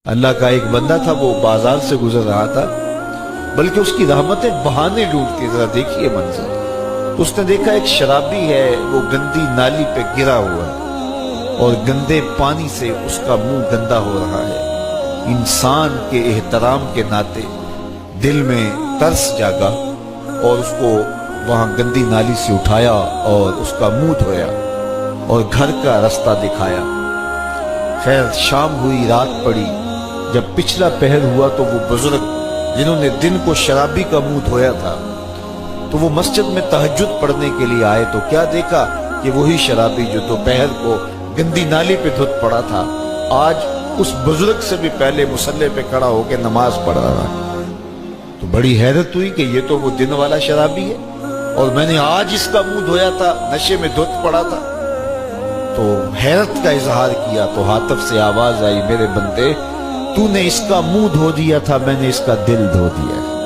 اللہ کا ایک بندہ تھا، وہ بازار سے گزر رہا تھا، بلکہ اس کی رحمتیں بہانے ڈھونڈتی، ذرا دیکھیے منظر۔ اس نے دیکھا ایک شرابی ہے، وہ گندی نالی پہ گرا ہوا ہے اور گندے پانی سے اس کا منہ گندا ہو رہا ہے۔ انسان کے احترام کے ناطے دل میں ترس جاگا اور اس کو وہاں گندی نالی سے اٹھایا اور اس کا منہ دھویا اور گھر کا رستہ دکھایا۔ خیر شام ہوئی، رات پڑی، جب پچھلا پہر ہوا تو وہ بزرگ جنہوں نے دن کو شرابی کا منہ دھویا تھا تو وہ مسجد میں تہجد پڑھنے کے لیے آئے تو کیا دیکھا کہ وہی شرابی جو دوپہر کو گندی نالی پہ دھت پڑا تھا آج اس بزرگ سے بھی پہلے مصلی پہ کھڑا ہو کے نماز پڑھ رہا ہے۔ تو بڑی حیرت ہوئی کہ یہ تو وہ دن والا شرابی ہے اور میں نے آج اس کا منہ دھویا تھا، نشے میں دھت پڑا تھا۔ تو حیرت کا اظہار کیا تو ہاتف سے آواز آئی، میرے بندے تو نے اس کا منہ دھو دیا تھا، میں نے اس کا دل دھو دیا ہے۔